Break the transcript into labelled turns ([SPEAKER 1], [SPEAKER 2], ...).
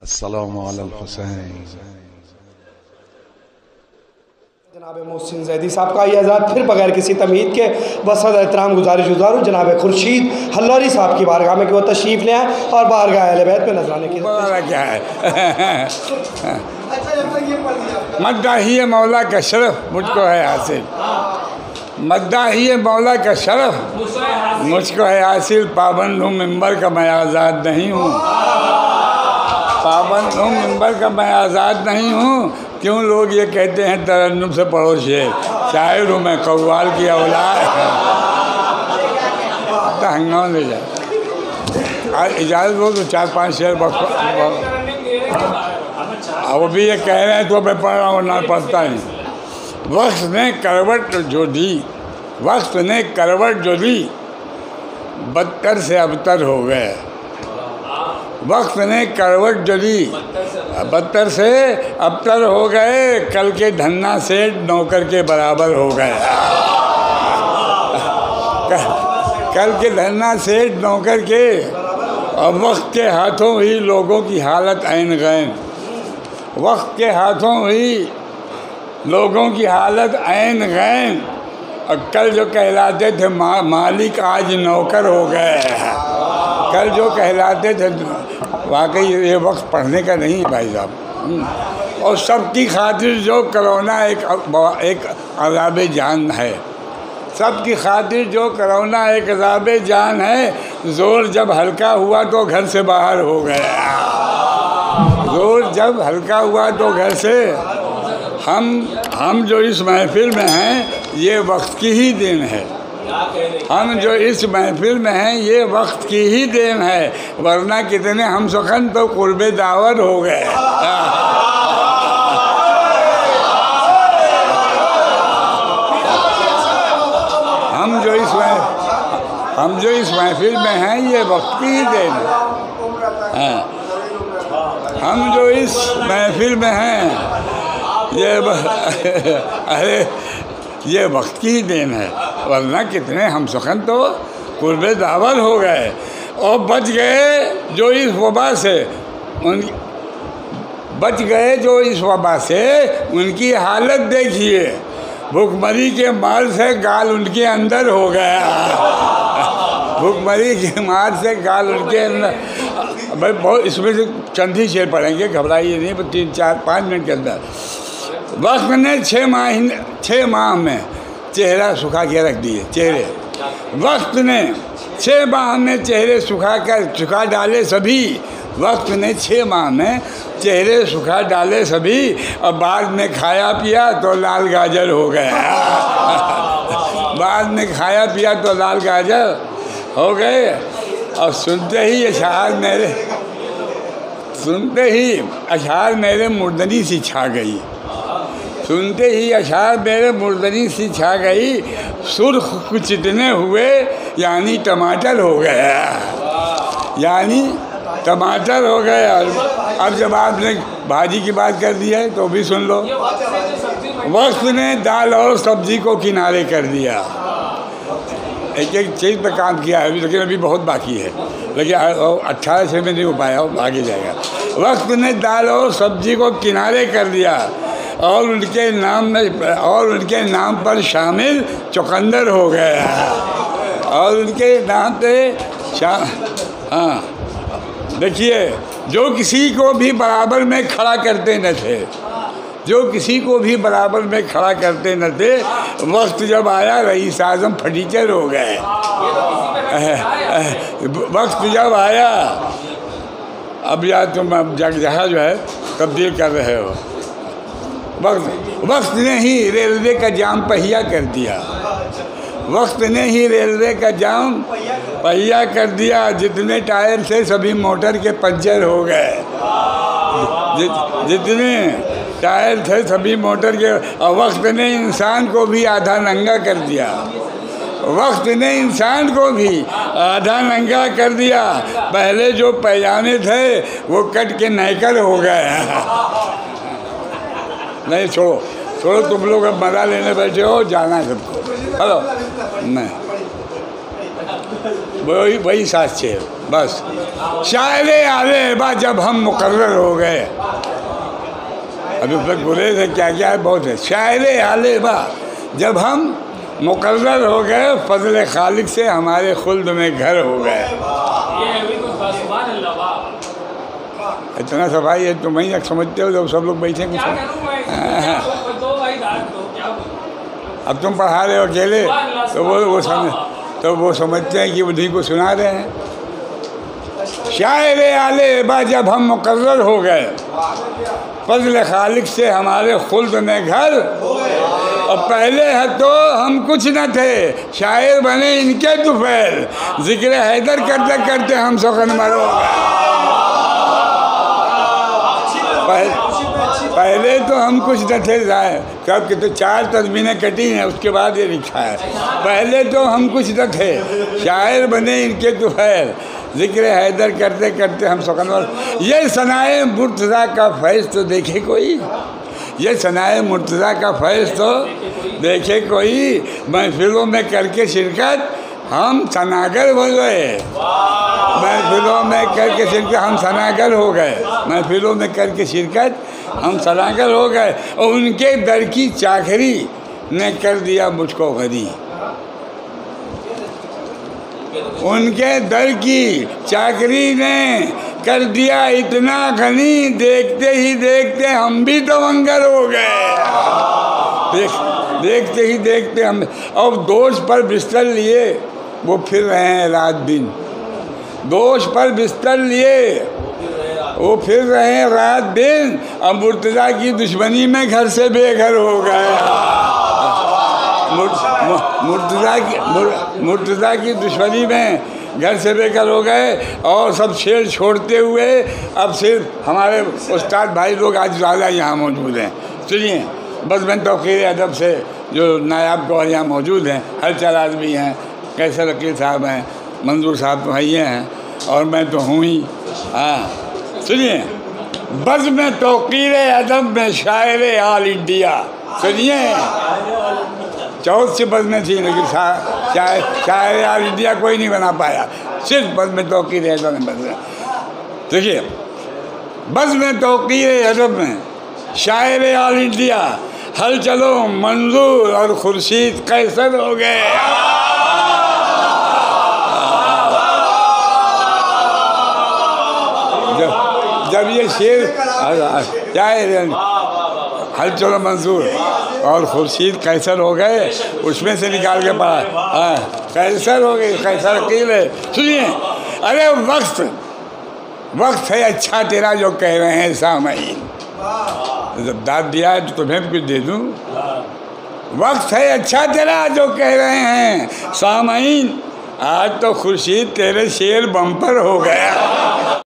[SPEAKER 1] अस्सलामु अलल हुसैन।
[SPEAKER 2] जनाब मोहसिन जैदी साहब का आज़ाद फिर बगैर किसी तमहीद के बसद एहतराम गुजारिश गुजारूँ जनाब खुर्शीद हल्लौरी साहब की बारगाह में कि वो तशरीफ़ ले आए और बारगाह अहले बैत में नजराने की
[SPEAKER 3] क्या है। मद्दाही मौला का शरफ मुझको है हासिल, मद्दाही मौला का शरफ मुझको है हासिल। पाबंद हूँ मिंबर का मैं आज़ाद नहीं हूँ, पाबंद हूँ मिंबर का मैं आज़ाद नहीं हूँ। क्यों लोग ये कहते हैं तरन्नुम से पढ़ो शेर, शायर हूँ मैं कव्वाल की औलाद। हंगामा ले जाए इजाज़त हो तो 4-5 शेर वो भी ये कह रहे हैं तो मैं पढ़ रहा हूँ, ना पढ़ता नहीं। वक्त ने करवट जो दी, वक्त ने करवट जो दी, बदतर से अबतर हो गए। वक्त ने करवट जो दी, बदतर से अबतर हो गए। कल के धन्ना से नौकर के बराबर हो गए। कल के धन्ना से नौकर के, और वक्त के हाथों ही लोगों की हालत ऐन गैन। वक्त के हाथों ही लोगों की हालत ऐन गैन। और कल जो कहलाते थे मालिक आज नौकर हो गए। कल जो कहलाते थे, वाकई ये वक्त पढ़ने का नहीं है भाई साहब। और सबकी खातिर जो कोरोना एक अज़ाब जान है, सबकी खातिर जो कोरोना एक अज़ाब जान है। ज़ोर जब हल्का हुआ तो घर से बाहर हो गया, ज़ोर जब हल्का हुआ तो घर से। हम जो इस महफिल में हैं ये वक्त की ही देन है। हम जो इस महफिल में हैं ये वक्त की ही देन है, वरना कितने हम सुखन तो कुर्बे दावत हो गए। हम जो इस महफिल में हैं ये वक्त की ही देन है। हम जो इस महफिल में हैं ये अरे ये वक्त की ही देन है, वरना कितने हम सुखन तो कुर्बे दावत हो गए। और बच गए जो इस वबा से, बच गए जो इस वबा से उनकी हालत देखिए। भूखमरी के मार से गाल उनके अंदर हो गया, भूखमरी के मार से गाल उनके अंदर। भाई बहुत इसमें से चंद ही शेर पढ़ेंगे, घबराइए नहीं, 3-4-5 मिनट के अंदर। वक्त ने 6 माह में चेहरा सुखा के रख दिए चेहरे। वक्त ने 6 माह में चेहरे सुखा डाले सभी। वक्त ने 6 माह में चेहरे सुखा डाले सभी। और बाद में खाया पिया तो लाल गाजर हो गया। बाद में खाया पिया तो लाल गाजर हो गए। और सुनते ही अशार मेरे मुर्दनी सी छा गई, सुनते ही अशार मेरे मुर्दनी सी छा गई। सुर्ख कुछ इतने हुए यानी टमाटर हो गया, यानी टमाटर हो गया। अब जब आपने भाजी की बात कर दी है तो भी सुन लो। वक्त ने दाल और सब्जी को किनारे कर दिया। एक एक चीज़ पर काम किया है लेकिन अभी बहुत बाकी है, लेकिन 18 से में नहीं हो पाया, आगे जाएगा। वक्त ने दाल और सब्जी को किनारे कर दिया और उनके नाम पर शामिल चुकंदर हो गया। और उनके नाम पे हाँ देखिए, जो किसी को भी बराबर में खड़ा करते न थे, जो किसी को भी बराबर में खड़ा करते न थे, वक्त जब आया रईस आज़म फटीचर हो गए। वक्त जब आया, अब या तुम अब जगह जो है तब्दील कर रहे हो। वक्त ने ही रेलवे का जाम पहिया कर दिया, वक्त ने ही रेलवे का जाम पहिया कर दिया। जितने टायर थे सभी मोटर के पंचर हो गए, जितने टायर थे सभी मोटर के। और वक्त ने इंसान को भी आधा नंगा कर दिया, वक्त ने इंसान को भी आधा नंगा कर दिया। पहले जो पैजामे थे वो कट के नैकर हो गए। नहीं छोड़ो, तुम लोग अब मज़ा लेने बैठे हो, जाना है सबको। हेलो नहीं वही 7 शेर बस। शायरे आले बा जब हम मुकर्रर हो गए, अभी तक बुरे से क्या क्या है बहुत है। शायरे आले बा जब हम मुकर्रर हो गए, फजल खालिक से हमारे खुल्द में घर हो गए। इतना सफाई है, तुम वही समझते हो जब सब लोग बैठे कुछ। अब तुम पढ़ा रहे हो अकेले तो वो समझते हैं कि उन्हीं को सुना रहे हैं। शायरे आले बा जब हम मुकर्रर हो गए, फजल खालिक से हमारे खुल्द में घर। और पहले है तो हम कुछ न थे, शायर बने इनके तुफैल, जिक्र हैदर करते करते हम सुखनमर हो गए। पहले तो हम कुछ न थे जाए, कब कि तो 4 तस्मीनें कटी हैं, उसके बाद ये लिखा है। पहले तो हम कुछ न थे, शायर बने इनके तुफैल, जिक्र हैदर करते करते हम सुखनवर। ये सनाए मुर्तज़ा का फैज़ तो देखे कोई, ये सनाए मुर्तज़ा का फैज़ तो देखे कोई, महफिलों में करके शिरकत हम सनागर हो गए। महफिलों में करके शिरकत हम सनागर हो गए, महफिलों में करके शिरकत हम सनागर हो गए। और उनके दर की चाकरी ने कर दिया मुझको गनी, उनके दर की चाकरी ने कर दिया इतना गनी, देखते ही देखते हम भी तवंगर हो गए। देखते ही देखते हम अब दोष पर बिस्तर लिए वो फिर रहे हैं रात दिन, दोष पर बिस्तर लिए वो फिर रहे हैं रात दिन। अब मुर्तज़ा की दुश्मनी में घर से बेघर हो गए। मुर्तज़ा की दुश्मनी में घर से बेघर हो गए और सब शेर छोड़ते हुए अब सिर्फ हमारे उस्ताद भाई लोग आज ज़्यादा यहाँ मौजूद हैं। सुनिए, बस मैं तौक़ीर अदब से जो नायाब गौर यहाँ मौजूद हैं, हर चार आदमी हैं, कैसर वकील साहब हैं, मंजूर साहब तो भैया हैं और मैं तो हूँ ही। हाँ सुनिए, बज़ में तौक़ीर अदब में शायर आल इंडिया। सुनिए, 14 से बज़ में थी लेकिन शायर आल इंडिया कोई नहीं बना पाया, सिर्फ बज़ में तौक़ीर अदब में बज़। देखिए, बज़ में तौक़ीर अदब में शायर आल इंडिया, हल चलो मंजूर और खुर्शीद कैसर हो गए। जब ये शेर क्या है, हल चलो मंजूर और खुर्शीद कैसर हो गए, उसमें से निकाल के पढ़ा। हाँ, कैसर हो गए, कैसर अकील है। सुनिए, अरे वक्त है अच्छा तेरा जो कह रहे हैं सामईन। जब दाद दिया है तो तुम्हें भी कुछ दे दूँ। वक्त है अच्छा तेरा जो कह रहे हैं सामईन, आज तो खुर्शीद तेरे शेर बम्पर हो गया।